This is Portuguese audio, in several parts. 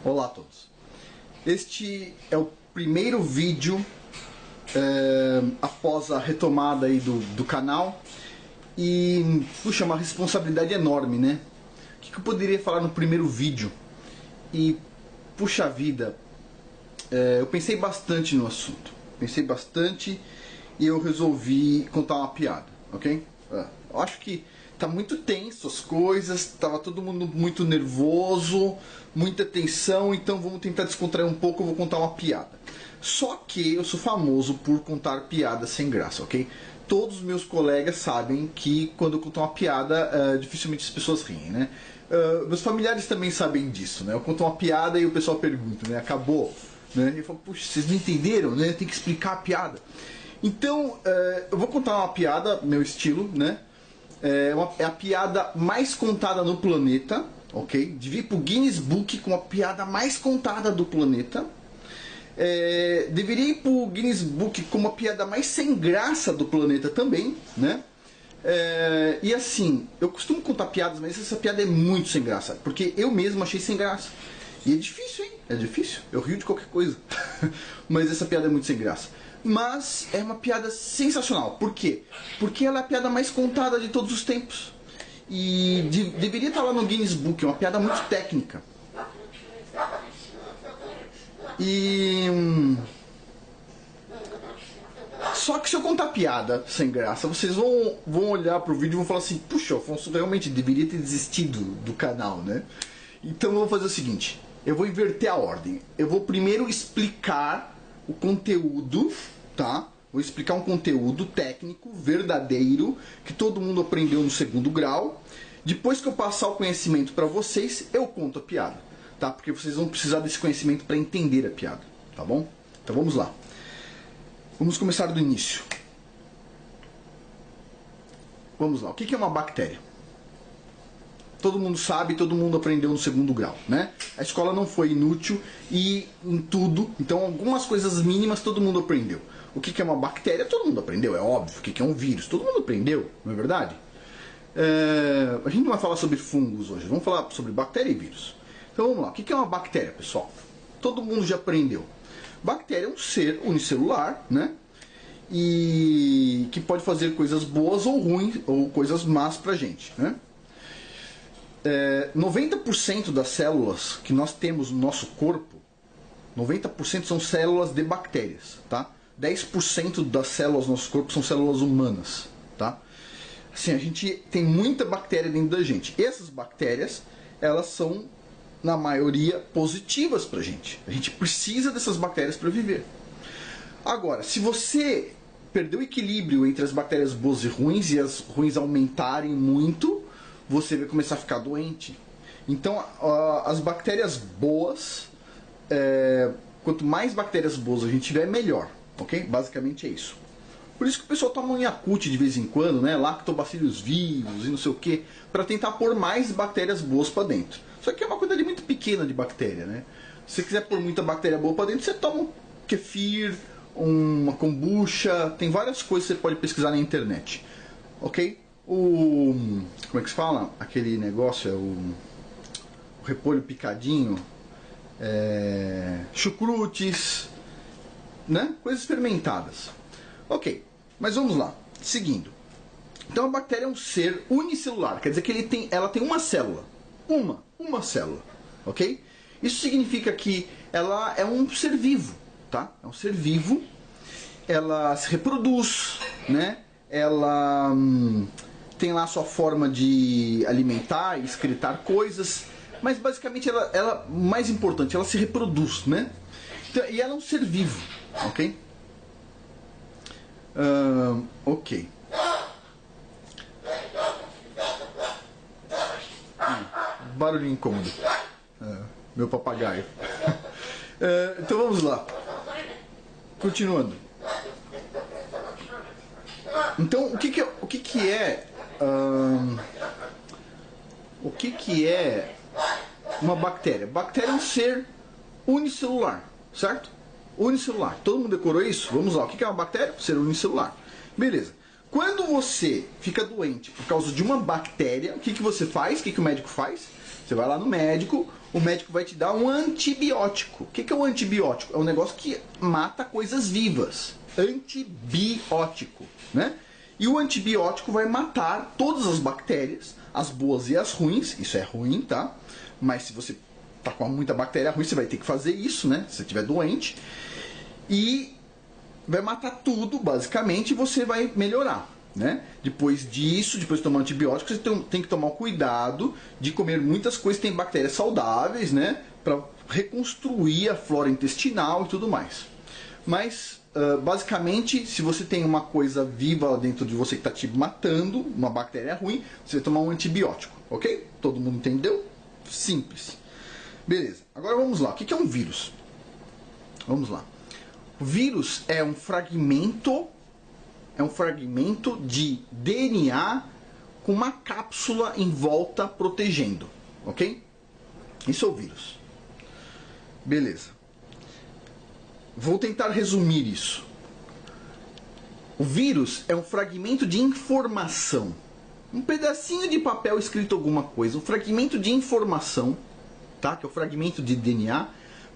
Olá a todos. Este é o primeiro vídeo após a retomada aí do canal e, puxa, uma responsabilidade enorme, né? O que eu poderia falar no primeiro vídeo? E, puxa vida, eu pensei bastante no assunto. Pensei bastante e eu resolvi contar uma piada, ok? Eu acho que tá muito tenso as coisas, tava todo mundo muito nervoso, muita tensão, então vamos tentar descontrair um pouco, eu vou contar uma piada. Só que eu sou famoso por contar piadas sem graça, ok? Todos os meus colegas sabem que quando eu conto uma piada, dificilmente as pessoas riem, né? Meus familiares também sabem disso, né? Eu conto uma piada e o pessoal pergunta, né? Acabou? Né? E eu falo, puxa, vocês não entenderam, né? Tem que explicar a piada. Então, eu vou contar uma piada, meu estilo, né? É a piada mais contada no planeta, ok? Devia ir pro Guinness Book com a piada mais contada do planeta. Deveria ir pro Guinness Book com uma piada mais sem graça do planeta também, né? E assim, eu costumo contar piadas, mas essa piada é muito sem graça, porque eu mesmo achei sem graça. E é difícil, hein? É difícil. Eu rio de qualquer coisa. Mas essa piada é muito sem graça. Mas é uma piada sensacional. Por quê? Porque ela é a piada mais contada de todos os tempos. E deveria estar lá no Guinness Book. É uma piada muito técnica. Só que se eu contar piada sem graça, vocês vão olhar pro vídeo e vão falar assim: puxa, o Afonso realmente deveria ter desistido do canal, né? Então eu vou fazer o seguinte: eu vou inverter a ordem. Eu vou primeiro explicar o conteúdo, tá? Vou explicar um conteúdo técnico, verdadeiro, que todo mundo aprendeu no segundo grau. Depois que eu passar o conhecimento para vocês, eu conto a piada, tá? Porque vocês vão precisar desse conhecimento para entender a piada, tá bom? Então vamos lá. Vamos começar do início. Vamos lá. O que é uma bactéria? Todo mundo sabe, todo mundo aprendeu no segundo grau, né? A escola não foi inútil e em tudo, então algumas coisas mínimas todo mundo aprendeu. O que é uma bactéria? Todo mundo aprendeu, é óbvio. O que é um vírus? Todo mundo aprendeu, não é verdade? A gente não vai falar sobre fungos hoje, vamos falar sobre bactéria e vírus. Então vamos lá, o que é uma bactéria, pessoal? Todo mundo já aprendeu. Bactéria é um ser unicelular, né? E que pode fazer coisas boas ou ruins, ou coisas más pra gente, né? 90% das células que nós temos no nosso corpo, 90% são células de bactérias, tá? 10% das células do nosso corpo são células humanas, tá? Assim, a gente tem muita bactéria dentro da gente. Essas bactérias, elas são, na maioria, positivas pra gente. A gente precisa dessas bactérias para viver. Agora, se você perder o equilíbrio entre as bactérias boas e ruins, e as ruins aumentarem muito, você vai começar a ficar doente. Então, as bactérias boas, quanto mais bactérias boas a gente tiver, melhor, ok? Basicamente é isso. Por isso que o pessoal toma um Yakult de vez em quando, né? Lactobacillus vivos e não sei o que, para tentar pôr mais bactérias boas para dentro. Só que é uma quantidade muito pequena de bactéria, né? Se você quiser pôr muita bactéria boa para dentro, você toma um kefir, uma kombucha, tem várias coisas que você pode pesquisar na internet, ok? Como é que se fala? Aquele negócio o repolho picadinho, chucrutes, né? Coisas fermentadas. Ok, mas vamos lá. Seguindo. Então a bactéria é um ser unicelular, quer dizer que ela tem uma célula. Uma célula, ok? Isso significa que ela é um ser vivo, tá? É um ser vivo, ela se reproduz, né? Ela tem lá a sua forma de alimentar e excretar coisas, mas basicamente ela mais importante, ela se reproduz, né? Então, e ela é um ser vivo, ok? Ok. Barulho incômodo. Meu papagaio. Então vamos lá. Continuando. Então o que é uma bactéria? Bactéria é um ser unicelular, certo? Unicelular. Todo mundo decorou isso? Vamos lá. O que é uma bactéria? Ser unicelular. Beleza. Quando você fica doente por causa de uma bactéria, o que você faz? O que o médico faz? Você vai lá no médico, o médico vai te dar um antibiótico. O que é um antibiótico? É um negócio que mata coisas vivas. Antibiótico, né? E o antibiótico vai matar todas as bactérias, as boas e as ruins. Isso é ruim, tá? Mas se você tá com muita bactéria ruim, você vai ter que fazer isso, né? Se você estiver doente. E vai matar tudo, basicamente, e você vai melhorar, né? Depois disso, depois de tomar antibiótico, você tem que tomar cuidado de comer muitas coisas que têm bactérias saudáveis, né? Para reconstruir a flora intestinal e tudo mais. Mas, basicamente, se você tem uma coisa viva lá dentro de você que está te matando, uma bactéria ruim, você vai tomar um antibiótico, ok? Todo mundo entendeu? Simples. Beleza. Agora vamos lá. O que é um vírus? Vamos lá. O vírus é um fragmento de DNA com uma cápsula em volta protegendo, ok? Isso é o vírus. Beleza. Vou tentar resumir isso. O vírus é um fragmento de informação, um pedacinho de papel escrito alguma coisa, um fragmento de informação, tá? Que é o fragmento de DNA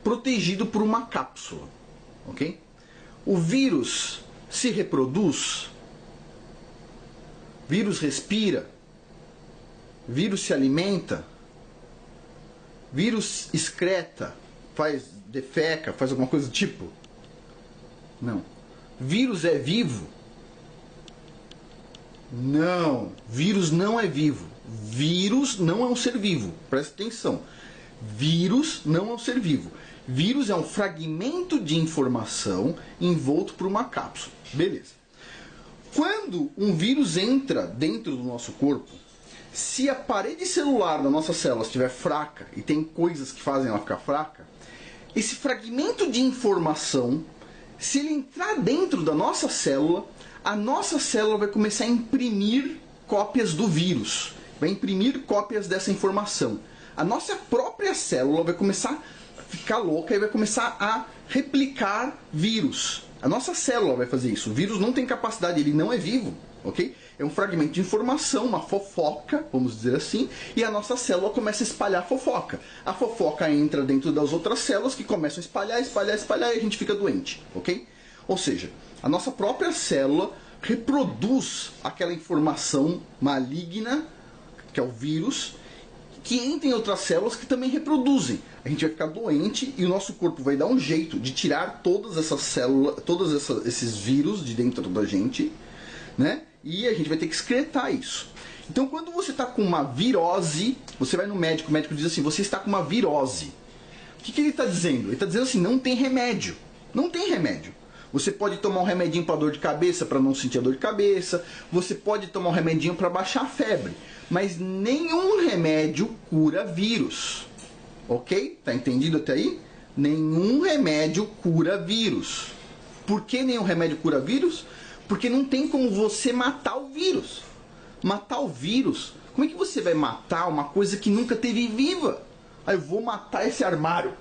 protegido por uma cápsula. Ok? O vírus se reproduz, vírus respira, vírus se alimenta, vírus excreta, defeca, faz alguma coisa do tipo? Não. Vírus é vivo? Não. Vírus não é vivo. Vírus não é um ser vivo. Presta atenção. Vírus não é um ser vivo. Vírus é um fragmento de informação envolto por uma cápsula. Beleza. Quando um vírus entra dentro do nosso corpo, se a parede celular da nossa célula estiver fraca, e tem coisas que fazem ela ficar fraca, esse fragmento de informação, se ele entrar dentro da nossa célula, a nossa célula vai começar a imprimir cópias do vírus. Vai imprimir cópias dessa informação. A nossa própria célula vai começar ficar louca e vai começar a replicar vírus. A nossa célula vai fazer isso. O vírus não tem capacidade, ele não é vivo, ok? É um fragmento de informação, uma fofoca, vamos dizer assim, e a nossa célula começa a espalhar fofoca. A fofoca entra dentro das outras células que começam a espalhar e a gente fica doente, ok? Ou seja, a nossa própria célula reproduz aquela informação maligna, que é o vírus, que entra em outras células que também reproduzem. A gente vai ficar doente e o nosso corpo vai dar um jeito de tirar todas essas células, esses vírus de dentro da gente, né? E a gente vai ter que excretar isso. Então, quando você está com uma virose, você vai no médico, o médico diz assim, você está com uma virose. O que ele está dizendo? Ele está dizendo assim, não tem remédio. Não tem remédio. Você pode tomar um remedinho para dor de cabeça, para não sentir a dor de cabeça. Você pode tomar um remedinho para baixar a febre. Mas nenhum remédio cura vírus. Ok? Tá entendido até aí? Nenhum remédio cura vírus. Por que nenhum remédio cura vírus? Porque não tem como você matar o vírus. Matar o vírus? Como é que você vai matar uma coisa que nunca teve viva? Aí eu vou matar esse armário.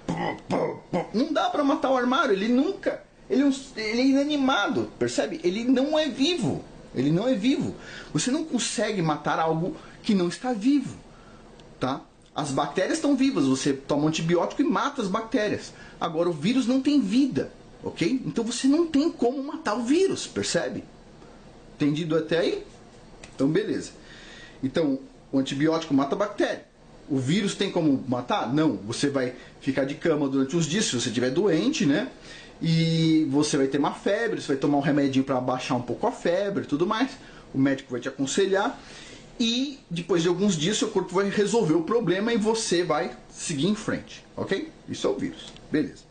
Não dá para matar o armário. Ele nunca... Ele é inanimado, percebe? Ele não é vivo. Ele não é vivo. Você não consegue matar algo que não está vivo, tá? As bactérias estão vivas. Você toma um antibiótico e mata as bactérias. Agora, o vírus não tem vida, ok? Então você não tem como matar o vírus, percebe? Entendido até aí? Então, beleza. Então, o antibiótico mata a bactéria. O vírus tem como matar? Não. Você vai ficar de cama durante uns dias, se você estiver doente, né? E você vai ter uma febre, você vai tomar um remedinho para abaixar um pouco a febre e tudo mais. O médico vai te aconselhar. E depois de alguns dias, seu corpo vai resolver o problema e você vai seguir em frente, ok? Isso é o vírus. Beleza.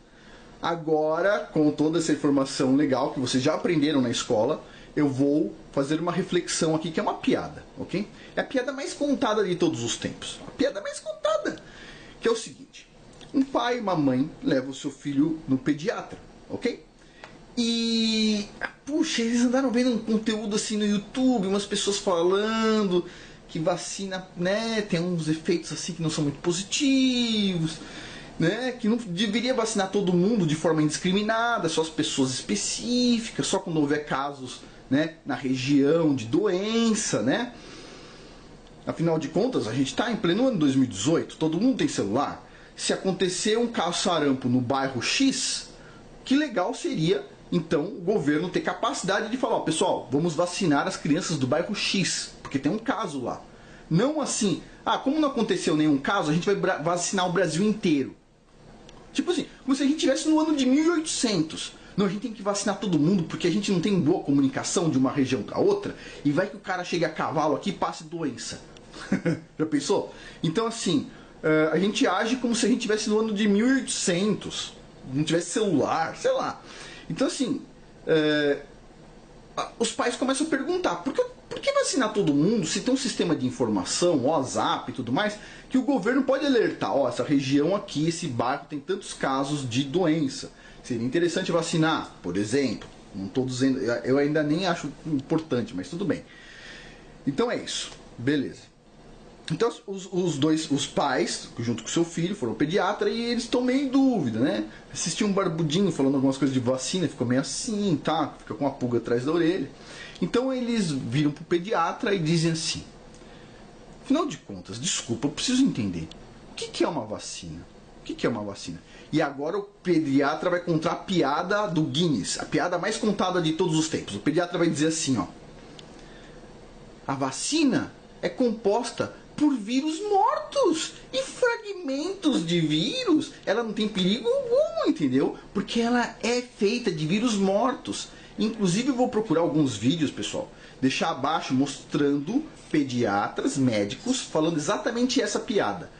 Agora, com toda essa informação legal que vocês já aprenderam na escola, eu vou fazer uma reflexão aqui que é uma piada, ok? É a piada mais contada de todos os tempos. A piada mais contada. Que é o seguinte. Um pai e uma mãe levam o seu filho no pediatra, ok? E, puxa, eles andaram vendo um conteúdo assim no YouTube, umas pessoas falando que vacina, né, tem uns efeitos assim que não são muito positivos, né, que não deveria vacinar todo mundo de forma indiscriminada, só as pessoas específicas, só quando houver casos, né, na região de doença, né? Afinal de contas, a gente está em pleno ano 2018, todo mundo tem celular. Se acontecer um caso sarampo no bairro X, que legal seria, então, o governo ter capacidade de falar, ó, pessoal, vamos vacinar as crianças do bairro X, porque tem um caso lá. Não assim, como não aconteceu nenhum caso, a gente vai vacinar o Brasil inteiro. Tipo assim, como se a gente estivesse no ano de 1800. Não, a gente tem que vacinar todo mundo porque a gente não tem boa comunicação de uma região para outra e vai que o cara chegue a cavalo aqui e passe doença. Já pensou? Então assim, a gente age como se a gente estivesse no ano de 1800, não tivesse celular, sei lá. Então assim, os pais começam a perguntar, por que vacinar todo mundo se tem um sistema de informação, WhatsApp e tudo mais, que o governo pode alertar, ó, essa região aqui, esse bairro tem tantos casos de doença. Seria interessante vacinar, por exemplo. Não estou dizendo, eu ainda nem acho importante, mas tudo bem. Então é isso, beleza. Então os pais, junto com o seu filho, foram ao pediatra e eles estão meio em dúvida, né? Assistiu um barbudinho falando algumas coisas de vacina, ficou meio assim, tá? Fica com uma pulga atrás da orelha. Então eles viram pro pediatra e dizem assim: afinal de contas, desculpa, eu preciso entender. O que é uma vacina? O que é uma vacina? E agora o pediatra vai contar a piada do Guinness, a piada mais contada de todos os tempos. O pediatra vai dizer assim, ó: a vacina é composta por vírus mortos e fragmentos de vírus. Ela não tem perigo algum, entendeu? Porque ela é feita de vírus mortos. Inclusive eu vou procurar alguns vídeos, pessoal, deixar abaixo mostrando pediatras, médicos, falando exatamente essa piada.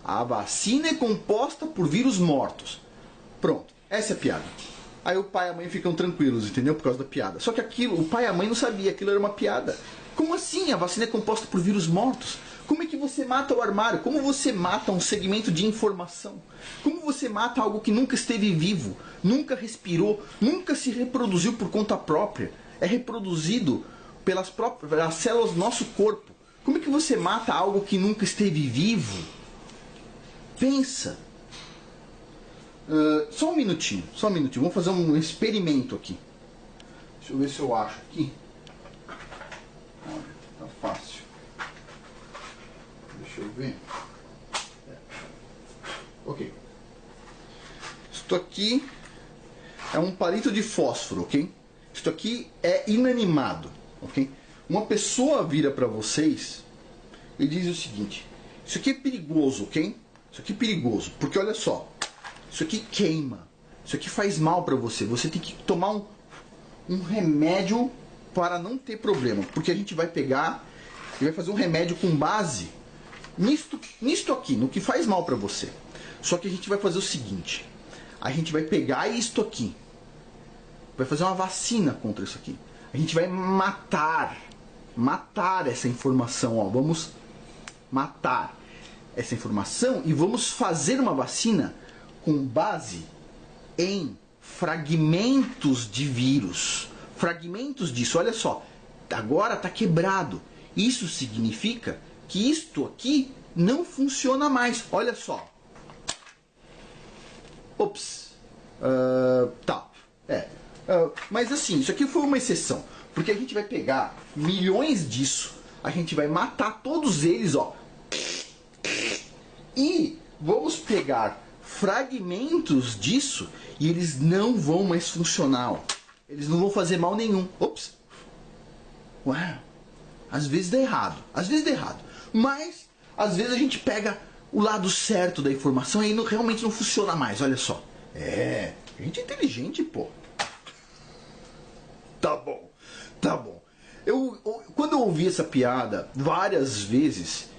A vacina é composta por vírus mortos. Pronto, essa é a piada. Aí o pai e a mãe ficam tranquilos, entendeu? Por causa da piada. Só que aquilo, o pai e a mãe não sabiam, aquilo era uma piada. Como assim? A vacina é composta por vírus mortos? Como é que você mata o armário? Como você mata um segmento de informação? Como você mata algo que nunca esteve vivo, nunca respirou, nunca se reproduziu por conta própria? É reproduzido pelas células do nosso corpo. Como é que você mata algo que nunca esteve vivo? Pensa. Só um minutinho. Vamos fazer um experimento aqui. Deixa eu ver se eu acho aqui. Olha, tá fácil. Deixa eu ver. Ok. Isto aqui é um palito de fósforo, ok? Isto aqui é inanimado, ok? Uma pessoa vira para vocês e diz o seguinte: isso aqui é perigoso, ok? Isso aqui é perigoso, porque olha só, isso aqui queima, isso aqui faz mal para você. Você tem que tomar um remédio para não ter problema, porque a gente vai pegar e vai fazer um remédio com base nisto aqui, no que faz mal para você. Só que a gente vai fazer o seguinte: a gente vai pegar isto aqui, vai fazer uma vacina contra isso aqui. A gente vai matar essa informação, ó. Vamos matar essa informação e vamos fazer uma vacina com base em fragmentos de vírus. Fragmentos disso, olha só, agora está quebrado. Isso significa que isto aqui não funciona mais. Olha só. Ops. Tá. Mas assim, isso aqui foi uma exceção. Porque a gente vai pegar milhões disso, a gente vai matar todos eles, ó. E vamos pegar fragmentos disso e eles não vão mais funcionar, ó. Eles não vão fazer mal nenhum. Ops. Ué. Às vezes dá errado. Mas, às vezes a gente pega o lado certo da informação e aí realmente não funciona mais. Olha só. A gente é inteligente, pô. Tá bom. Quando eu ouvi essa piada várias vezes,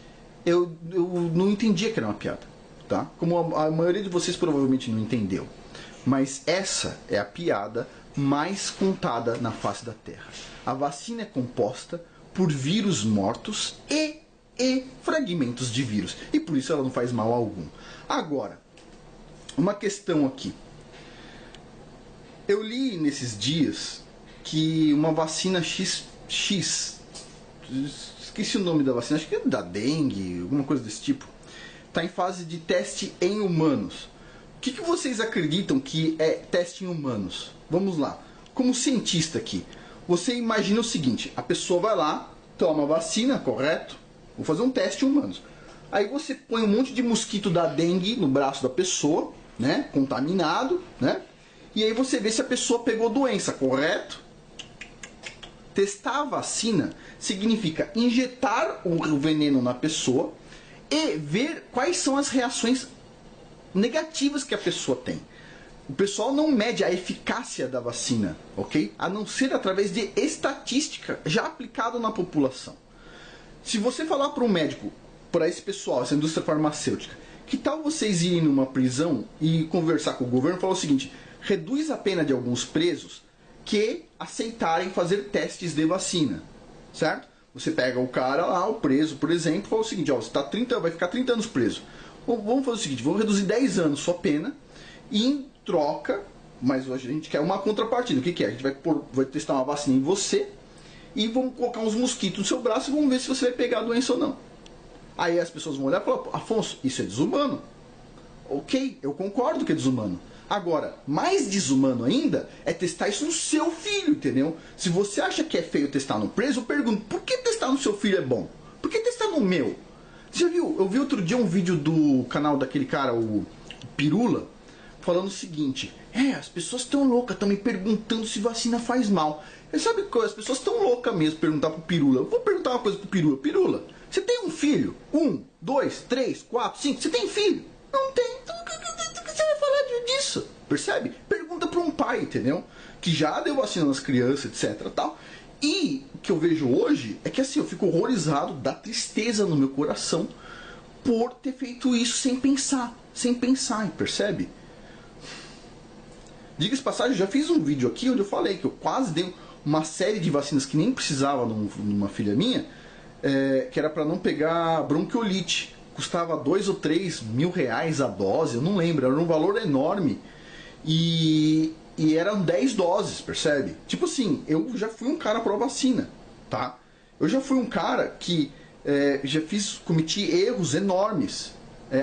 eu não entendia que era uma piada. Tá? Como a maioria de vocês provavelmente não entendeu. Mas essa é a piada mais contada na face da Terra. A vacina é composta por vírus mortos e fragmentos de vírus. E por isso ela não faz mal algum. Agora, uma questão aqui. Eu li nesses dias que uma vacina X, esqueci o nome da vacina, acho que é da dengue, alguma coisa desse tipo, está em fase de teste em humanos. O que vocês acreditam que é teste em humanos? Vamos lá. Como cientista aqui, você imagina o seguinte: a pessoa vai lá, toma a vacina, correto? Vou fazer um teste em humanos. Aí você põe um monte de mosquito da dengue no braço da pessoa, né? Contaminado, né? E aí você vê se a pessoa pegou doença, correto? Testar a vacina significa injetar o veneno na pessoa e ver quais são as reações negativas que a pessoa tem. O pessoal não mede a eficácia da vacina, ok? A não ser através de estatística já aplicada na população. Se você falar para um médico, para esse pessoal, essa indústria farmacêutica, que tal vocês irem numa prisão e conversar com o governo e falar o seguinte: reduz a pena de alguns presos que aceitarem fazer testes de vacina, certo? Você pega o cara lá, o preso, por exemplo, e fala o seguinte: ó, você vai ficar 30 anos preso. Vamos fazer o seguinte, vamos reduzir 10 anos sua pena e em troca, mas hoje a gente quer uma contrapartida. O que é? A gente vai testar uma vacina em você e vamos colocar uns mosquitos no seu braço e vamos ver se você vai pegar a doença ou não. Aí as pessoas vão olhar e falar: Afonso, isso é desumano. Ok, eu concordo que é desumano. Agora, mais desumano ainda é testar isso no seu filho, entendeu? Se você acha que é feio testar no preso, eu pergunto: por que testar no seu filho é bom? Por que testar no meu? Você já viu? Eu vi outro dia um vídeo do canal daquele cara, o Pirula, falando o seguinte: as pessoas estão loucas, estão me perguntando se vacina faz mal. Você sabe que as pessoas estão loucas mesmo perguntar pro Pirula. Eu vou perguntar uma coisa pro Pirula. Pirula, você tem um filho? 1, 2, 3, 4, 5. Você tem filho? Não tem. Então o que você vai falar disso? Percebe? Pergunta para um pai, entendeu? Que já deu vacina nas crianças, etc. Tal. E o que eu vejo hoje é que assim, eu fico horrorizado, dá tristeza no meu coração por ter feito isso sem pensar, percebe? Diga-se de passagem, eu já fiz um vídeo aqui onde eu falei que eu quase dei uma série de vacinas que nem precisava numa filha minha, que era para não pegar bronquiolite. Custava 2 ou 3 mil reais a dose, eu não lembro, era um valor enorme. E eram 10 doses, percebe? Tipo assim, eu já fui um cara pró-vacina, tá? Eu já fui um cara que cometi erros enormes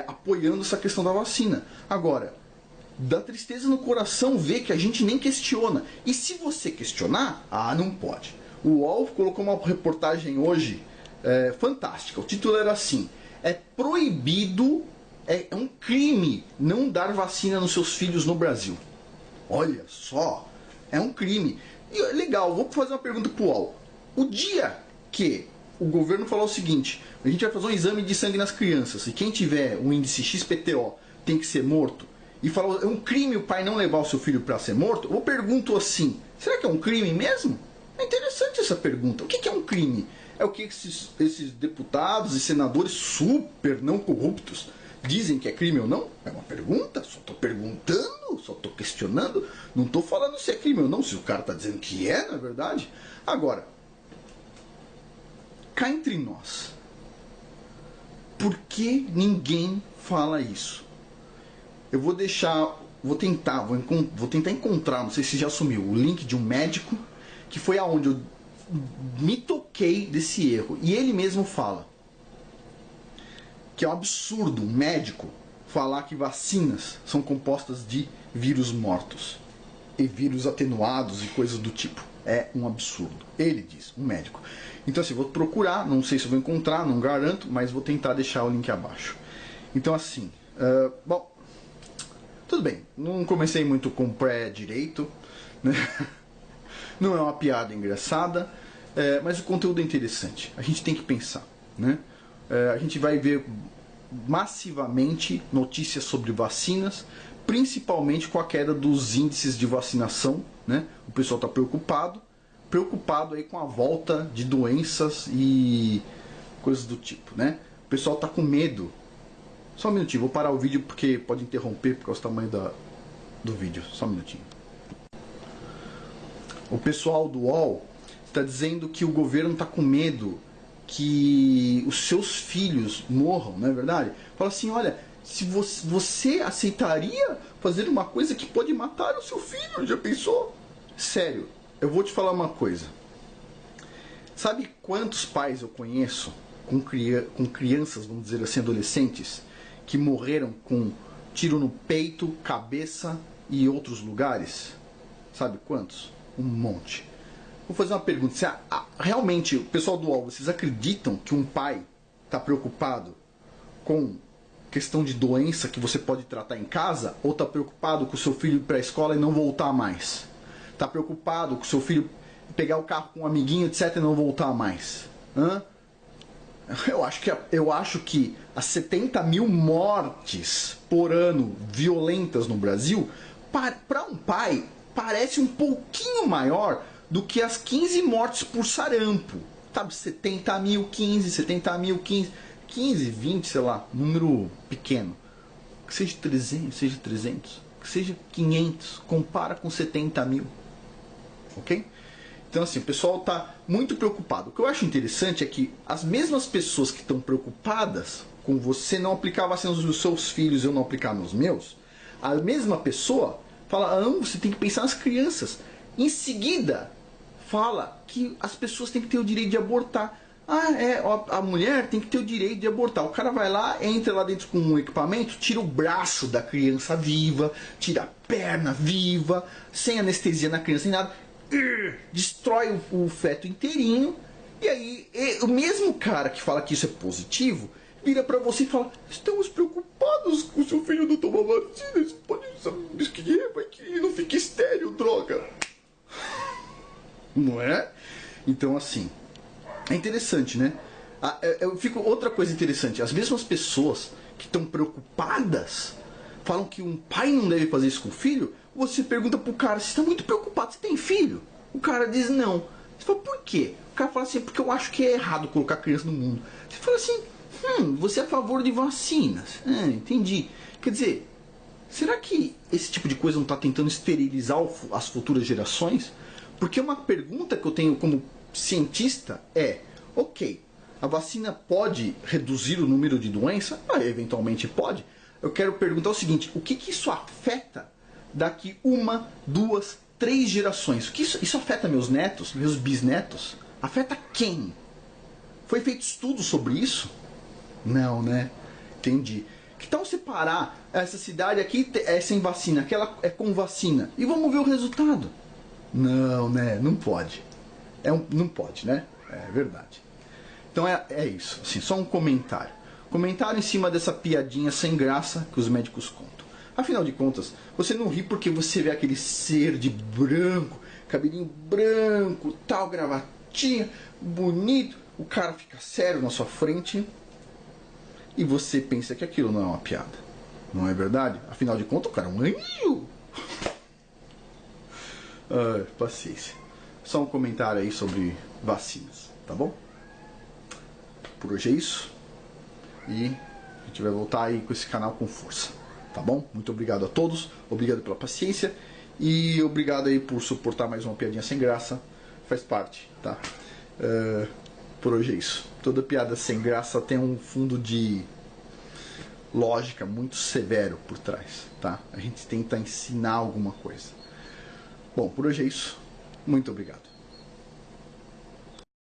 apoiando essa questão da vacina. Agora, dá tristeza no coração ver que a gente nem questiona. E se você questionar, não pode. O UOL colocou uma reportagem hoje fantástica. O título era assim: é proibido, é um crime não dar vacina nos seus filhos no Brasil. Olha só, é um crime. E legal, vou fazer uma pergunta pro UOL. O dia que o governo falar o seguinte: a gente vai fazer um exame de sangue nas crianças e quem tiver o índice XPTO tem que ser morto, e falar é um crime o pai não levar o seu filho para ser morto, eu pergunto assim: será que é um crime mesmo? É interessante essa pergunta. O que é um crime? É o que esses deputados e senadores super não corruptos dizem que é crime ou não? É uma pergunta, só estou perguntando, só estou questionando, não estou falando se é crime ou não, se o cara está dizendo que não é verdade. Agora, cá entre nós, por que ninguém fala isso? Eu vou tentar encontrar, não sei se já sumiu, o link de um médico que foi aonde eu me toquei desse erro. E ele mesmo fala que é um absurdo um médico falar que vacinas são compostas de vírus mortos e vírus atenuados e coisas do tipo. É um absurdo. Ele diz, um médico. Então assim, vou procurar, não sei se eu vou encontrar, não garanto, mas vou tentar deixar o link abaixo. Então assim, bom, tudo bem, não comecei muito com pré-direito, né? Não é uma piada engraçada, mas o conteúdo é interessante. A gente tem que pensar, né? A gente vai ver massivamente notícias sobre vacinas, principalmente com a queda dos índices de vacinação, né? O pessoal está preocupado aí com a volta de doenças e coisas do tipo, né? O pessoal está com medo. Só um minutinho, vou parar o vídeo porque pode interromper por causa do tamanho do vídeo. Só um minutinho. O pessoal do UOL está dizendo que o governo está com medo que os seus filhos morram, não é verdade? Fala assim, olha, se você aceitaria fazer uma coisa que pode matar o seu filho, já pensou? Sério, eu vou te falar uma coisa. Sabe quantos pais eu conheço com crianças, vamos dizer assim, adolescentes, que morreram com tiro no peito, cabeça e outros lugares? Sabe quantos? Um monte. Vou fazer uma pergunta. Realmente, o pessoal do UOL, vocês acreditam que um pai Tá preocupado com questão de doença que você pode tratar em casa? Ou tá preocupado com o seu filho ir para a escola e não voltar mais? Tá preocupado com o seu filho pegar o carro com um amiguinho, etc, e não voltar mais? Hã? Eu acho que as 70 mil mortes por ano violentas no Brasil, para um pai, parece um pouquinho maior do que as 15 mortes por sarampo. Sabe, 70 mil, 15, 70 mil, 15, 20, sei lá, número pequeno. Que seja 300, seja 300, que seja 500, compara com 70 mil. Ok? Então, assim, o pessoal está muito preocupado. O que eu acho interessante é que as mesmas pessoas que estão preocupadas com você não aplicar a vacina nos seus filhos e eu não aplicar nos meus, a mesma pessoa fala, não, você tem que pensar nas crianças. Em seguida, fala que as pessoas têm que ter o direito de abortar. A mulher tem que ter o direito de abortar. O cara vai lá, entra lá dentro com um equipamento, tira o braço da criança viva, tira a perna viva, sem anestesia na criança, nem nada. Destrói o feto inteirinho. E aí, o mesmo cara que fala que isso é positivo, vira pra você e fala, estamos preocupados com o seu filho não tomar vacina, isso pode vai que ele não fique estéril, droga. Não é? Então, assim, é interessante, né? Outra coisa interessante, as mesmas pessoas que estão preocupadas falam que um pai não deve fazer isso com o filho. Você pergunta pro cara, você está muito preocupado, você tem filho? O cara diz não. Você fala, por quê? O cara fala assim, porque eu acho que é errado colocar criança no mundo. Você fala assim, você é a favor de vacinas. Entendi. Quer dizer, será que esse tipo de coisa não está tentando esterilizar as futuras gerações? Porque uma pergunta que eu tenho como cientista é, ok, a vacina pode reduzir o número de doenças? Eventualmente pode. Eu quero perguntar o seguinte, o que isso afeta daqui 1, 2, 3 gerações? O que isso afeta meus netos, meus bisnetos? Afeta quem? Foi feito estudo sobre isso? Não, né? Entendi. Que tal separar essa cidade aqui é sem vacina, aquela é com vacina, e vamos ver o resultado? Não, né? Não pode. Não pode, né? É verdade. Então é isso. Assim, só um comentário. Comentário em cima dessa piadinha sem graça que os médicos contam. Afinal de contas, você não ri porque você vê aquele ser de branco, cabelinho branco, tal, gravatinha, bonito. O cara fica sério na sua frente e você pensa que aquilo não é uma piada. Não é verdade? Afinal de contas, o cara é um anjo. Paciência. Só um comentário aí sobre vacinas, tá bom? Por hoje é isso. E a gente vai voltar aí com esse canal com força, tá bom? Muito obrigado a todos, obrigado pela paciência e obrigado aí por suportar mais uma piadinha sem graça, faz parte, tá? Por hoje é isso. Toda piada sem graça tem um fundo de lógica muito severo por trás, tá? A gente tenta ensinar alguma coisa. Bom, por hoje é isso. Muito obrigado.